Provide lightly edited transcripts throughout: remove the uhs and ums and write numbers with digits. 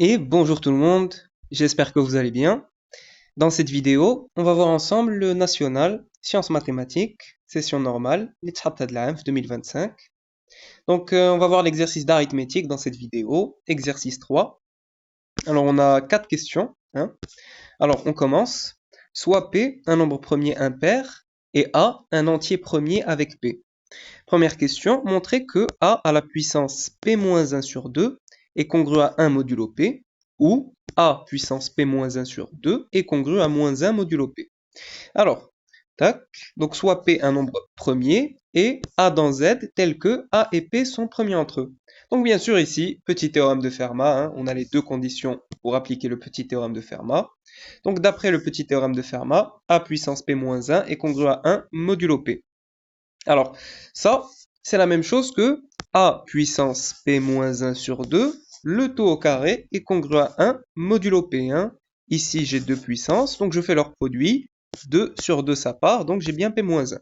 Et bonjour tout le monde, j'espère que vous allez bien. Dans cette vidéo, on va voir ensemble le national, sciences mathématiques, session normale, l'Ithabta de l'AMF 2025. Donc on va voir l'exercice d'arithmétique dans cette vidéo, exercice 3. Alors on a 4 questions, hein. Alors on commence. Soit P, un nombre premier impair, et A, un entier premier avec P. Première question, montrer que A à la puissance P-1 sur 2 est congru à 1 modulo P, ou A puissance P-1 sur 2 est congru à moins 1 modulo P. Alors, tac, donc soit P un nombre premier, et A dans Z tel que A et P sont premiers entre eux. Donc bien sûr ici, petit théorème de Fermat, hein, on a les deux conditions pour appliquer le petit théorème de Fermat. Donc d'après le petit théorème de Fermat, A puissance P-1 est congru à 1 modulo P. Alors, ça, c'est la même chose que A puissance P-1 sur 2, le tout au carré est congru à 1 modulo P1. Ici, j'ai deux puissances, donc je fais leur produit. 2 sur 2, ça part, donc j'ai bien P-1.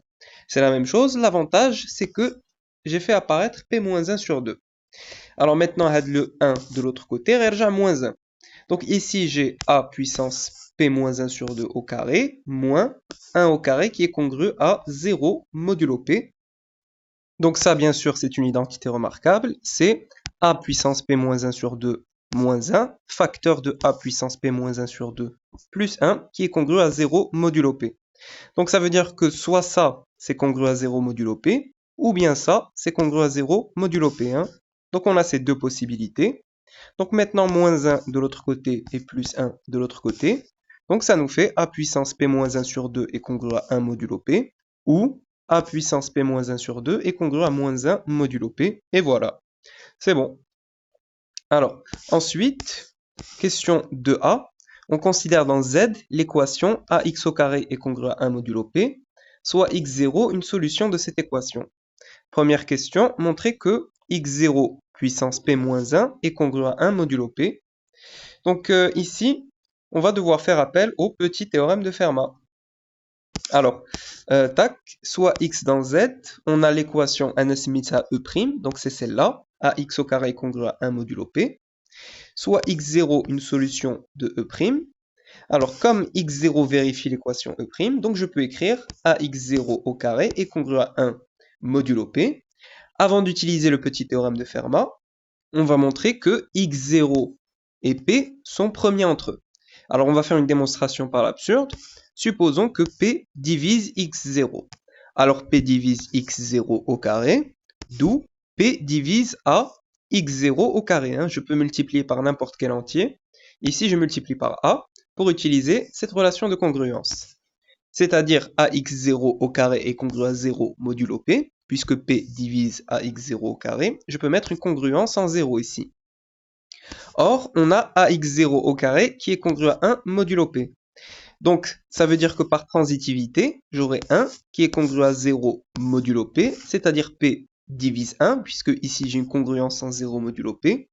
C'est la même chose, l'avantage, c'est que j'ai fait apparaître P-1 sur 2. Alors maintenant, add le 1 de l'autre côté, réagit à moins 1. Donc ici, j'ai A puissance P-1 sur 2 au carré, moins 1 au carré qui est congru à 0 modulo P. Donc ça, bien sûr, c'est une identité remarquable. C'est A puissance P-1 sur 2 moins 1, facteur de A puissance P-1 sur 2 plus 1, qui est congru à 0 modulo P. Donc ça veut dire que soit ça, c'est congru à 0 modulo P, ou bien ça, c'est congru à 0 modulo P1. Donc on a ces deux possibilités. Donc maintenant, moins 1 de l'autre côté et plus 1 de l'autre côté. Donc ça nous fait A puissance P-1 sur 2 est congru à 1 modulo P, ou A puissance P-1 sur 2 est congru à moins 1 modulo P. Et voilà, c'est bon. Alors, ensuite, question 2a. On considère dans Z l'équation ax au carré est congru à 1 modulo P, soit x0 une solution de cette équation. Première question, montrer que x0 puissance P-1 est congru à 1 modulo P. Donc ici, on va devoir faire appel au petit théorème de Fermat. Alors, tac, soit x dans z, on a l'équation n limite à e', donc c'est celle-là, ax au carré est congru à 1 modulo P, soit x0 une solution de e'. Alors, comme x0 vérifie l'équation e', donc je peux écrire ax0 au carré est congru à 1 modulo P. Avant d'utiliser le petit théorème de Fermat, on va montrer que x0 et P sont premiers entre eux. Alors on va faire une démonstration par l'absurde. Supposons que P divise x0. Alors P divise x0 au carré, d'où P divise A x0 au carré. Je peux multiplier par n'importe quel entier. Ici je multiplie par A pour utiliser cette relation de congruence. C'est-à-dire ax0 au carré est congru à 0 modulo P, puisque P divise ax0 au carré. Je peux mettre une congruence en 0 ici. Or, on a ax0 au carré qui est congru à 1 modulo P. Donc, ça veut dire que par transitivité, j'aurai 1 qui est congru à 0 modulo P, c'est-à-dire P divise 1, puisque ici j'ai une congruence en 0 modulo P.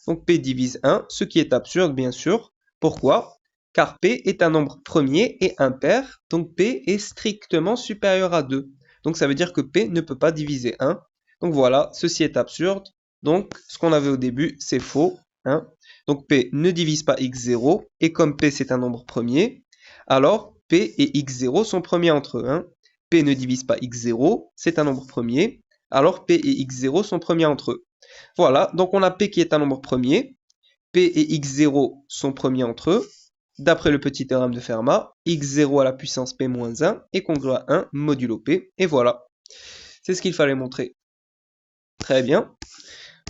Donc P divise 1, ce qui est absurde bien sûr. Pourquoi? Car P est un nombre premier et impair, donc P est strictement supérieur à 2. Donc ça veut dire que P ne peut pas diviser 1. Donc voilà, ceci est absurde. Donc ce qu'on avait au début, c'est faux. Donc P ne divise pas x0, et comme P c'est un nombre premier, alors P et x0 sont premiers entre eux. P ne divise pas x0, c'est un nombre premier, alors P et x0 sont premiers entre eux. Voilà, donc on a P qui est un nombre premier, P et x0 sont premiers entre eux. D'après le petit théorème de Fermat, x0 à la puissance P-1 est congru à 1 modulo P, et voilà. C'est ce qu'il fallait montrer. Très bien.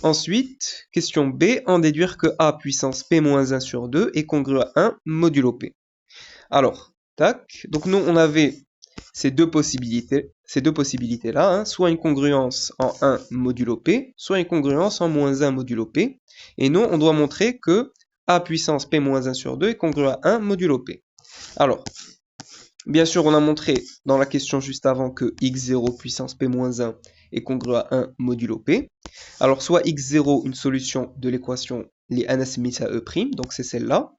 Ensuite, question B, en déduire que A puissance P-1 sur 2 est congru à 1 modulo P. Alors, tac, donc nous on avait ces deux possibilités-là, soit une congruence en 1 modulo P, soit une congruence en moins 1 modulo P. Et nous, on doit montrer que A puissance P-1 sur 2 est congru à 1 modulo P. Alors, bien sûr, on a montré dans la question juste avant que x0 puissance P-1 est congru à 1 modulo P. Alors, soit x0, une solution de l'équation les anasémites à e', donc c'est celle-là.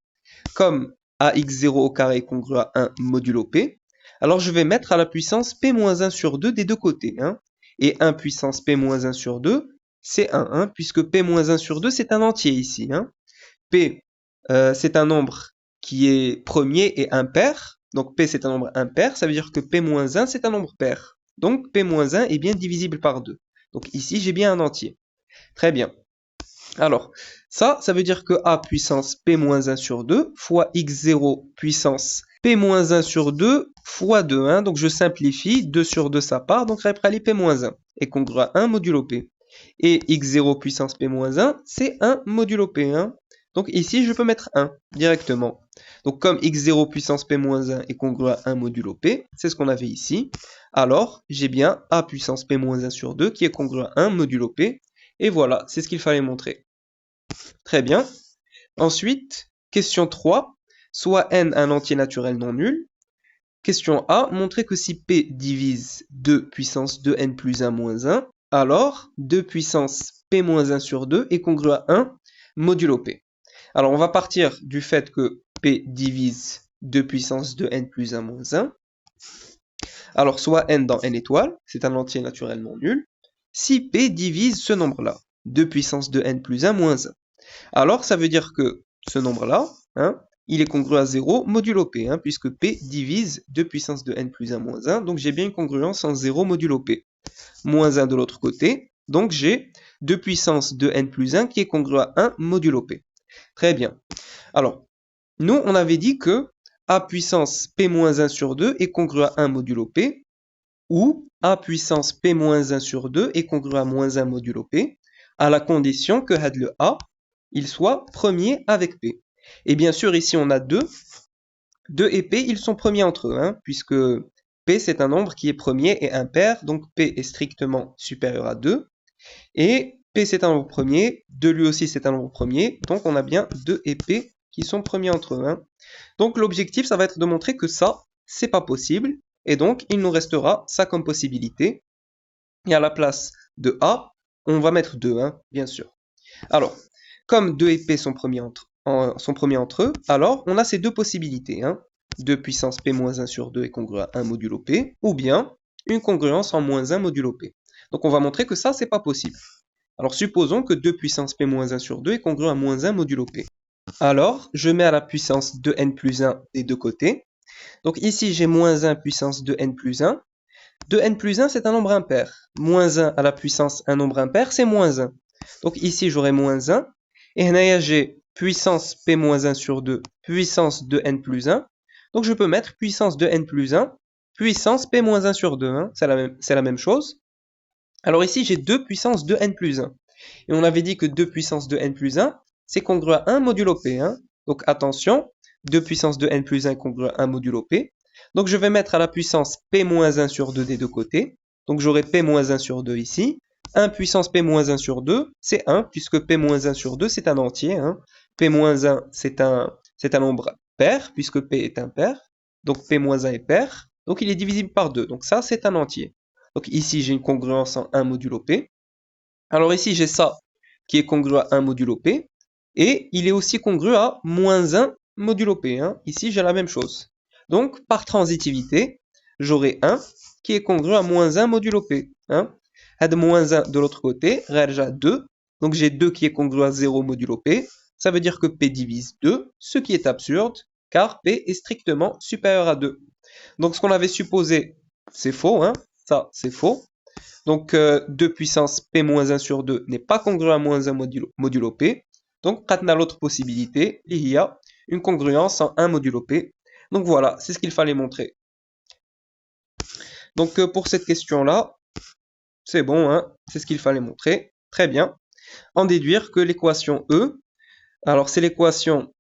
Comme ax0 au carré est congru à 1 modulo P, alors je vais mettre à la puissance P-1 sur 2 des deux côtés. Et 1 puissance P-1 sur 2, c'est 1, puisque P-1 sur 2, c'est un entier ici. P c'est un nombre qui est premier et impair. Donc P c'est un nombre impair, ça veut dire que P-1 c'est un nombre pair. Donc P-1 est bien divisible par 2. Donc ici j'ai bien un entier. Très bien. Alors, ça veut dire que A puissance P-1 sur 2 fois x0 puissance P-1 sur 2 fois 2. Hein. Donc je simplifie, 2 sur 2 ça part, donc réprali P-1 est congru à 1 modulo P. Et x0 puissance P-1, c'est 1 modulo P. Hein. Donc ici, je peux mettre 1 directement. Donc comme x0 puissance P-1 est congru à 1 modulo P, c'est ce qu'on avait ici, alors j'ai bien A puissance P-1 sur 2 qui est congru à 1 modulo P. Et voilà, c'est ce qu'il fallait montrer. Très bien. Ensuite, question 3. Soit n un entier naturel non nul. Question A. Montrer que si P divise 2 puissance 2n plus 1 moins 1, alors 2 puissance P moins 1 sur 2 est congru à 1 modulo P. Alors on va partir du fait que P divise 2 puissance 2n plus 1 moins 1. Alors soit n dans n étoiles, c'est un entier naturel non nul. Si P divise ce nombre-là, 2 puissance 2n plus 1 moins 1. Alors, ça veut dire que ce nombre-là, hein, il est congru à 0 modulo P, hein, puisque P divise 2 puissance de n plus 1 moins 1, donc j'ai bien une congruence en 0 modulo P. Moins 1 de l'autre côté, donc j'ai 2 puissance de n plus 1 qui est congru à 1 modulo P. Très bien. Alors, nous, on avait dit que A puissance P moins 1 sur 2 est congru à 1 modulo P, ou A puissance P moins 1 sur 2 est congru à moins 1 modulo P, à la condition que le A il soit premier avec P. Et bien sûr, ici, on a 2. 2 et P, ils sont premiers entre eux, hein, puisque P, c'est un nombre qui est premier et impair, donc P est strictement supérieur à 2. Et P, c'est un nombre premier, 2 lui aussi, c'est un nombre premier, donc on a bien 2 et P qui sont premiers entre eux. Hein. Donc l'objectif, ça va être de montrer que ça, c'est pas possible, et donc il nous restera ça comme possibilité. Et à la place de A, on va mettre 2, hein, bien sûr. Alors, comme 2 et P sont premiers entre eux, alors on a ces deux possibilités. Hein. 2 puissance P-1 sur 2 est congru à 1 modulo P, ou bien une congruence en moins 1 modulo P. Donc on va montrer que ça, c'est pas possible. Alors supposons que 2 puissance P-1 sur 2 est congru à moins 1 modulo P. Alors, je mets à la puissance de n plus 1 des deux côtés. Donc ici, j'ai moins 1 puissance de n plus 1. 2n plus 1, c'est un nombre impair. Moins 1 à la puissance un nombre impair, c'est moins 1. Donc ici, j'aurai moins 1. Et là, j'ai puissance P-1 sur 2, puissance de n plus 1. Donc je peux mettre puissance de n plus 1, puissance P-1 sur 2. Hein. C'est la même chose. Alors ici, j'ai 2 puissance de n plus 1. Et on avait dit que 2 puissance de n plus 1, c'est congru à 1 modulo P. Hein. Donc attention, 2 puissance de n plus 1 est congru à 1 modulo P. Donc je vais mettre à la puissance P-1 sur 2 des deux côtés. Donc j'aurai P-1 sur 2 ici. 1 puissance P-1 sur 2, c'est 1, puisque P-1 sur 2, c'est un entier. Hein. P-1, c'est un nombre pair, puisque P est impair. Donc P-1 est pair. Donc il est divisible par 2. Donc ça, c'est un entier. Donc ici, j'ai une congruence en 1 modulo P. Alors ici, j'ai ça qui est congru à 1 modulo P. Et il est aussi congru à moins 1 modulo P. Hein. Ici, j'ai la même chose. Donc, par transitivité, j'aurai 1 qui est congru à moins 1 modulo P. Hein. Had moins 1 de l'autre côté, rerja 2. Donc j'ai 2 qui est congru à 0 modulo P. Ça veut dire que P divise 2, ce qui est absurde, car P est strictement supérieur à 2. Donc ce qu'on avait supposé, c'est faux. Hein. Ça, c'est faux. Donc 2 puissance P-1 sur 2 n'est pas congru à moins 1 modulo P. Donc, on a l'autre possibilité, il y a une congruence en 1 modulo P. Donc voilà, c'est ce qu'il fallait montrer. Donc pour cette question-là, c'est bon, hein, c'est ce qu'il fallait montrer. Très bien. En déduire que l'équation E, alors c'est l'équation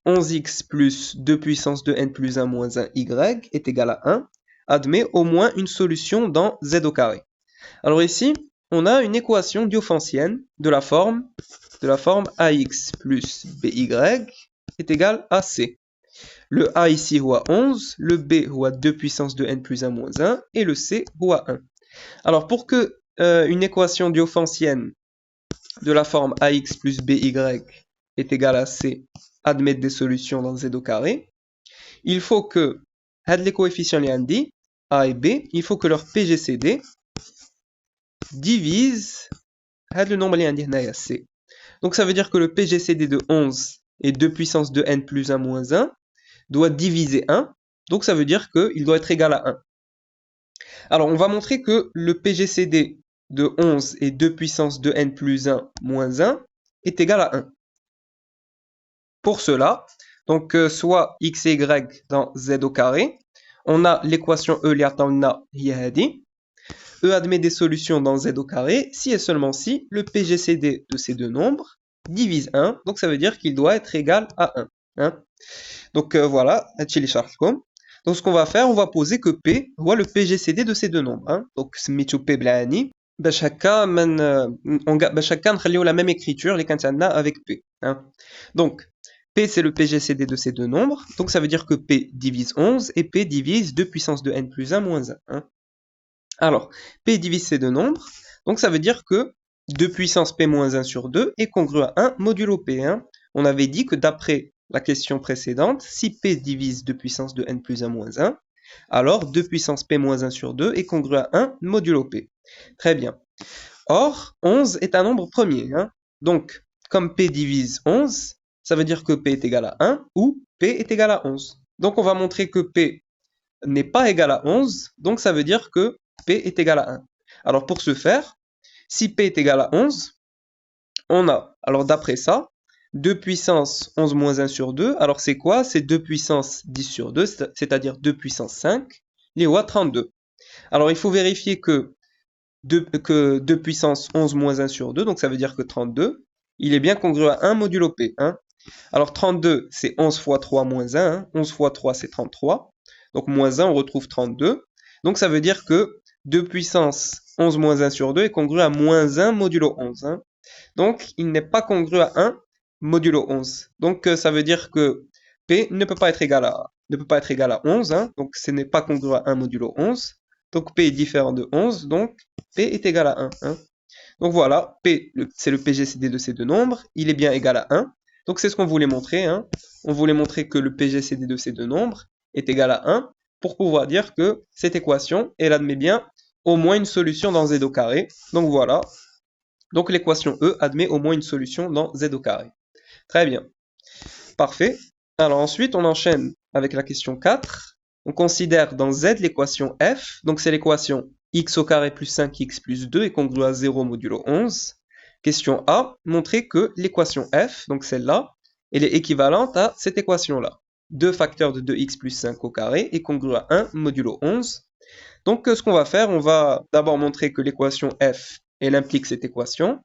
11x plus 2 puissance de n plus 1 moins 1 y est égal à 1, admet au moins une solution dans z au carré. Alors ici, on a une équation diophantienne de la forme ax plus by est égal à c. Le a ici vaut à 11, le b vaut à 2 puissance de n plus 1 moins 1, et le c vaut à 1. Alors pour que une équation diophantienne de la forme ax plus by est égale à c admette des solutions dans z au carré, il faut que les coefficients a et b, il faut que leur PGCD divise le nombre c. Donc ça veut dire que le PGCD de 11 et 2 puissance de n plus 1 moins 1 doit diviser 1. Donc ça veut dire qu'il doit être égal à 1. Alors on va montrer que le PGCD de 11 et 2 puissance de n plus 1 moins 1 est égal à 1. Pour cela, donc soit x et y dans z au carré, on a l'équation E li عطاولنا هي هذه. E admet des solutions dans z au carré si et seulement si le PGCD de ces deux nombres divise 1, donc ça veut dire qu'il doit être égal à 1. Hein. Donc voilà, donc ce qu'on va faire, on va poser que P voit le PGCD de ces deux nombres. Hein. Donc سميتو P بلاني باش هكا باش هكا نخليو la même écriture اللي كانت عندنا avec P. Hein. Donc P c'est le PGCD de ces deux nombres, donc ça veut dire que P divise 11 et P divise 2 puissance de n plus 1 moins 1. Hein. Alors, P divise ces deux nombres, donc ça veut dire que 2 puissance P moins 1 sur 2 est congru à 1 modulo P. Hein. On avait dit que d'après la question précédente, si P divise 2 puissance de n plus 1 moins 1, alors 2 puissance P moins 1 sur 2 est congru à 1 modulo P. Très bien. Or, 11 est un nombre premier. Hein. Donc, comme P divise 11, ça veut dire que P est égal à 1 ou P est égal à 11. Donc on va montrer que P n'est pas égal à 11, donc ça veut dire que P est égal à 1. Alors pour ce faire, si P est égal à 11, on a, alors d'après ça, 2 puissance 11 moins 1 sur 2, alors c'est quoi? C'est 2 puissance 10 sur 2, c'est-à-dire 2 puissance 5, les 32. Alors il faut vérifier que 2 puissance 11 moins 1 sur 2, donc ça veut dire que 32, il est bien congru à 1 modulo P. Hein. Alors 32, c'est 11 fois 3 moins 1. Hein. 11 fois 3, c'est 33. Donc moins 1, on retrouve 32. Donc ça veut dire que 2 puissance 11 moins 1 sur 2 est congru à moins 1 modulo 11. Hein. Donc il n'est pas congru à 1 modulo 11. Donc ça veut dire que P ne peut pas être égal à 11. Hein. Donc ce n'est pas congru à 1 modulo 11. Donc P est différent de 11. Donc P est égal à 1. Hein. Donc voilà, P c'est le PGCD de ces deux nombres. Il est bien égal à 1. Donc c'est ce qu'on voulait montrer. Hein. On voulait montrer que le PGCD de ces deux nombres est égal à 1 pour pouvoir dire que cette équation, elle admet bien au moins une solution dans z au carré. Donc voilà. Donc l'équation E admet au moins une solution dans z au carré. Très bien. Parfait. Alors ensuite, on enchaîne avec la question 4. On considère dans z l'équation F. Donc c'est l'équation x au carré plus 5x plus 2 est congru à 0 modulo 11. Question A, montrer que l'équation F, donc celle-là, elle est équivalente à cette équation-là. 2 facteurs de 2x plus 5 au carré est congru à 1 modulo 11. Donc ce qu'on va faire, on va d'abord montrer que l'équation F, elle implique cette équation.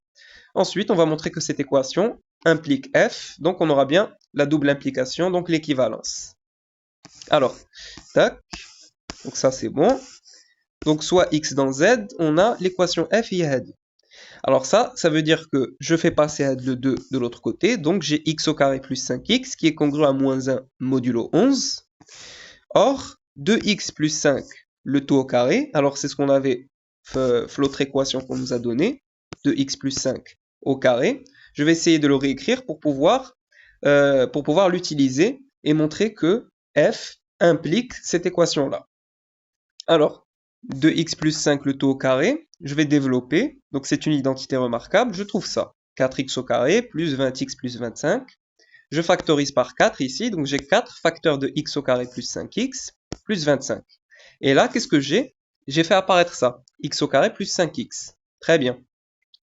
Ensuite, on va montrer que cette équation implique F, donc on aura bien la double implication, donc l'équivalence. Alors, tac, donc ça c'est bon. Donc soit x dans z, on a l'équation F y. Alors ça veut dire que je fais passer le 2 de l'autre côté, donc j'ai x au carré plus 5x qui est congru à moins 1 modulo 11. Or, 2x plus 5, le tout au carré, alors c'est ce qu'on avait l'autre équation qu'on nous a donnée, 2x plus 5 au carré. Je vais essayer de le réécrire pour pouvoir l'utiliser et montrer que f implique cette équation-là. Alors, 2x plus 5 le tout au carré, je vais développer, donc c'est une identité remarquable, je trouve ça. 4x au carré plus 20x plus 25. Je factorise par 4 ici, donc j'ai 4 facteurs de x au carré plus 5x plus 25. Et là, qu'est-ce que j'ai? J'ai fait apparaître ça, x au carré plus 5x. Très bien.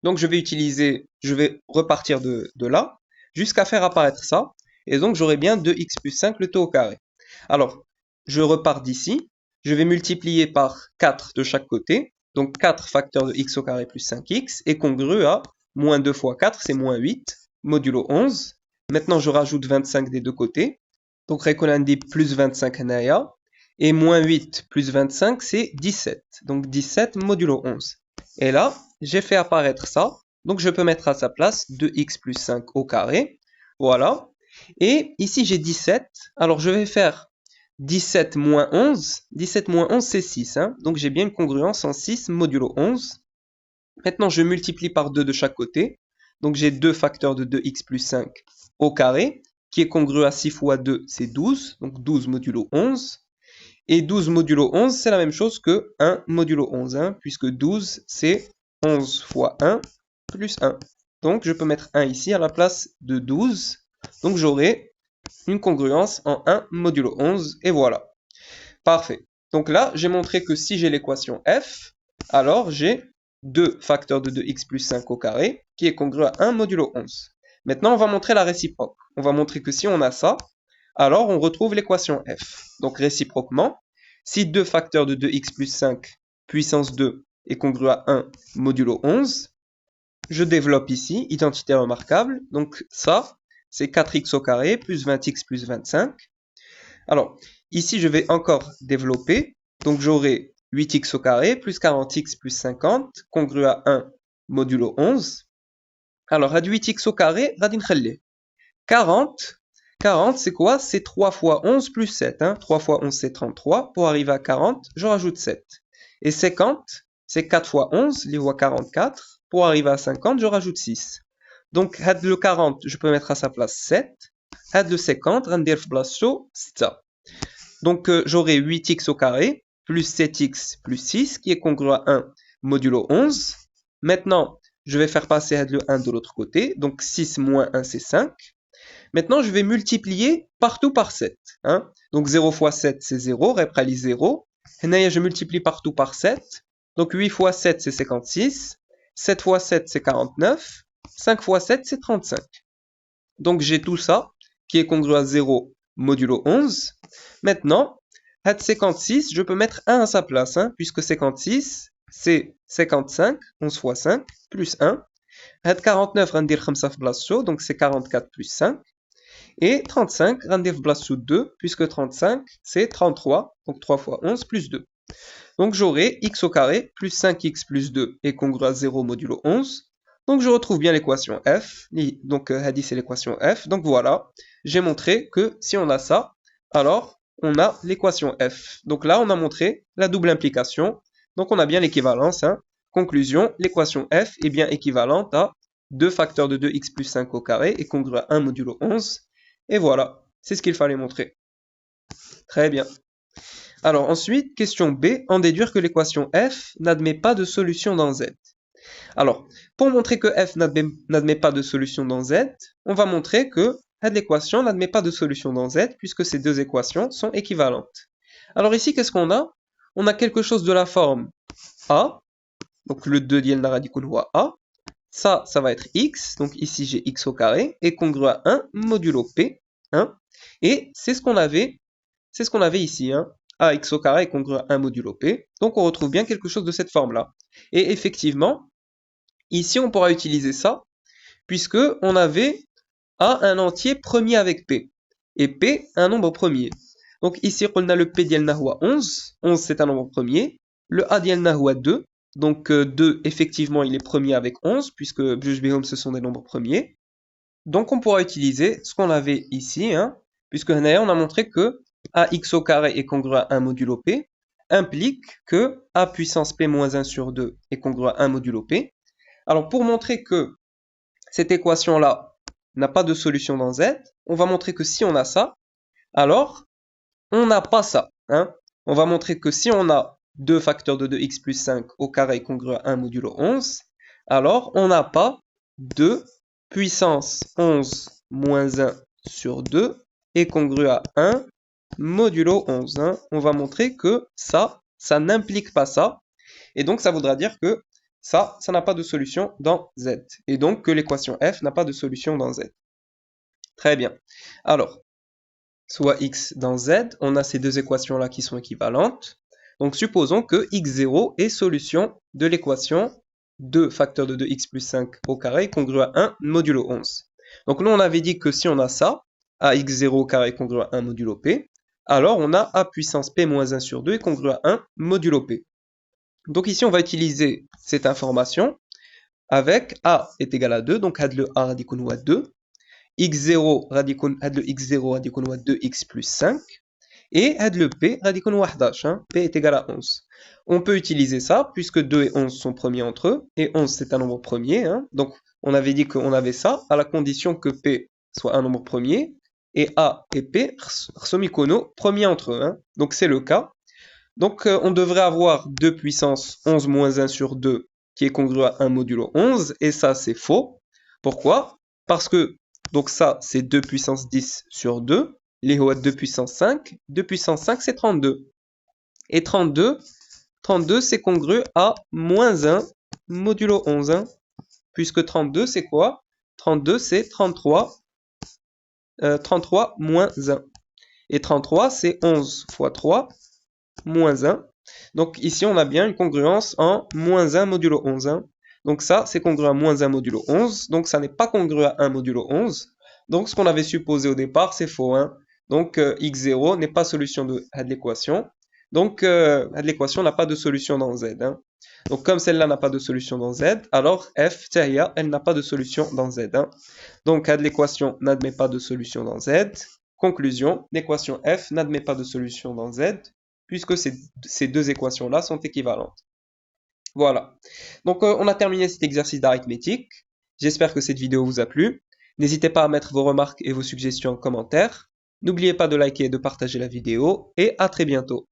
Donc je vais repartir de là, jusqu'à faire apparaître ça, et donc j'aurai bien 2x plus 5 le tout au carré. Alors, je repars d'ici, je vais multiplier par 4 de chaque côté, donc 4 facteurs de x au carré plus 5x est congru à moins 2 fois 4, c'est moins 8, modulo 11. Maintenant, je rajoute 25 des deux côtés, donc dit plus 25 naya, et moins 8 plus 25, c'est 17, donc 17 modulo 11. Et là, j'ai fait apparaître ça, donc je peux mettre à sa place 2x plus 5 au carré, voilà. Et ici, j'ai 17, alors je vais faire 17 moins 11, 17 moins 11 c'est 6, hein. Donc j'ai bien une congruence en 6 modulo 11. Maintenant je multiplie par 2 de chaque côté, donc j'ai 2 facteurs de 2x plus 5 au carré, qui est congru à 6 fois 2 c'est 12, donc 12 modulo 11. Et 12 modulo 11 c'est la même chose que 1 modulo 11, hein, puisque 12 c'est 11 fois 1 plus 1. Donc je peux mettre 1 ici à la place de 12, Donc j'aurai une congruence en 1 modulo 11, et voilà. Parfait. Donc là, j'ai montré que si j'ai l'équation f, alors j'ai 2 facteurs de 2x plus 5 au carré, qui est congru à 1 modulo 11. Maintenant, on va montrer la réciproque. On va montrer que si on a ça, alors on retrouve l'équation f. Donc réciproquement, si 2 facteurs de 2x plus 5 puissance 2 est congru à 1 modulo 11, je développe ici, identité remarquable, donc ça, c'est 4x au carré plus 20x plus 25. Alors, ici, je vais encore développer, donc j'aurai 8x au carré plus 40x plus 50, congru à 1 modulo 11. Alors, هاد 8x au carré, غادي نخليه. 40, 40 c'est quoi? C'est 3 fois 11 plus 7. Hein? 3 fois 11 c'est 33. Pour arriver à 40, je rajoute 7. Et 50, c'est 4 fois 11, les voit 44. Pour arriver à 50, je rajoute 6. Donc, le 40, je peux mettre à sa place 7. Le 50, غندير في بلاصتو 6. Donc, j'aurai 8x au carré plus 7x plus 6 qui est congru à 1 modulo 11. Maintenant, je vais faire passer le 1 de l'autre côté. Donc, 6 moins 1, c'est 5. Maintenant, je vais multiplier partout par 7. Hein? Donc, 0 fois 7, c'est 0. Reprali 0. Et je multiplie partout par 7. Donc, 8 fois 7, c'est 56. 7 fois 7, c'est 49. 5 fois 7, c'est 35. Donc, j'ai tout ça qui est congru à 0 modulo 11. Maintenant, 56, je peux mettre 1 à sa place, hein, puisque 56, c'est 55, 11 fois 5, plus 1. 49, donc c'est 44 plus 5. Et 35, 2, puisque 35, c'est 33, donc 3 fois 11 plus 2. Donc j'aurai x au carré plus 5x plus 2 est congru à 0 modulo 11. Donc je retrouve bien l'équation f. Donc c'est l'équation f. Donc voilà, j'ai montré que si on a ça, alors on a l'équation f. Donc là, on a montré la double implication. Donc on a bien l'équivalence. Hein. Conclusion, l'équation f est bien équivalente à 2 facteurs de 2x plus 5 au carré et congru à 1 modulo 11. Et voilà, c'est ce qu'il fallait montrer. Très bien. Alors ensuite, question B, en déduire que l'équation f n'admet pas de solution dans z. Alors, pour montrer que f n'admet pas de solution dans z, on va montrer que l'équation n'admet pas de solution dans z puisque ces deux équations sont équivalentes. Alors ici, qu'est-ce qu'on a? On a quelque chose de la forme a, donc le 2 ديال radical هو a. Ça va être x, donc ici j'ai x au carré, et congru à 1 modulo p. Hein, et c'est ce qu'on avait ici. Hein, ax au carré est congru à 1 modulo p. Donc on retrouve bien quelque chose de cette forme-là. Et effectivement, ici on pourra utiliser ça, puisque on avait a un entier premier avec p. Et p un nombre premier. Donc ici on a le p ديالنا هو 11. 11 c'est un nombre premier. Le a ديالنا هو 2. Donc 2, effectivement, il est premier avec 11, puisque Bjujbihom, ce sont des nombres premiers. Donc on pourra utiliser ce qu'on avait ici, hein, puisque on a montré que ax au carré est congru à 1 modulo p, implique que a puissance p moins 1 sur 2 est congru à 1 modulo p. Alors pour montrer que cette équation-là n'a pas de solution dans z, on va montrer que si on a ça, alors on n'a pas ça. Hein. On va montrer que si on a 2 facteurs de 2x plus 5 au carré congru à 1 modulo 11, alors on n'a pas 2 puissance 11 moins 1 sur 2 est congru à 1 modulo 11. Hein. On va montrer que ça n'implique pas ça. Et donc ça voudra dire que ça n'a pas de solution dans z. Et donc que l'équation f n'a pas de solution dans z. Très bien. Alors, soit x dans z, on a ces deux équations-là qui sont équivalentes. Donc supposons que x0 est solution de l'équation 2 facteur de 2x plus 5 au carré congru à 1 modulo 11. Donc nous on avait dit que si on a ça, ax0 au carré congru à 1 modulo p, alors on a a puissance p moins 1 sur 2 congru à 1 modulo p. Donc ici on va utiliser cette information avec a est égal à 2, donc had le a radicon à 2, x0 radicon had le x0 radicon à 2x plus 5, et had le p radicon à 11, hein, p est égal à 11. On peut utiliser ça, puisque 2 et 11 sont premiers entre eux, et 11 c'est un nombre premier, hein, donc on avait dit qu'on avait ça, à la condition que p soit un nombre premier, et a et p sont premiers entre eux, hein, donc c'est le cas. Donc on devrait avoir 2 puissance 11 moins 1 sur 2, qui est congru à 1 modulo 11, et ça c'est faux. Pourquoi? Parce que Donc ça, c'est 2 puissance 10 sur 2. Les هو 2 puissance 5. 2 puissance 5, c'est 32. Et 32, c'est congru à moins 1 modulo 11. Hein, puisque 32, c'est quoi? 32, c'est 33. 33 moins 1. Et 33, c'est 11 fois 3 moins 1. Donc ici, on a bien une congruence en moins 1 modulo 11. Hein. Donc ça, c'est congru à moins 1 modulo 11. Donc ça n'est pas congru à 1 modulo 11. Donc ce qu'on avait supposé au départ, c'est faux. Hein. Donc x0 n'est pas solution de l'équation. Donc l'équation n'a pas de solution dans z. Hein. Donc comme celle-là n'a pas de solution dans z, alors f, elle n'a pas de solution dans z. Hein. Donc l'équation n'admet pas de solution dans z. Conclusion, l'équation f n'admet pas de solution dans z, puisque ces deux équations-là sont équivalentes. Voilà. Donc on a terminé cet exercice d'arithmétique. J'espère que cette vidéo vous a plu. N'hésitez pas à mettre vos remarques et vos suggestions en commentaire. N'oubliez pas de liker et de partager la vidéo, et à très bientôt.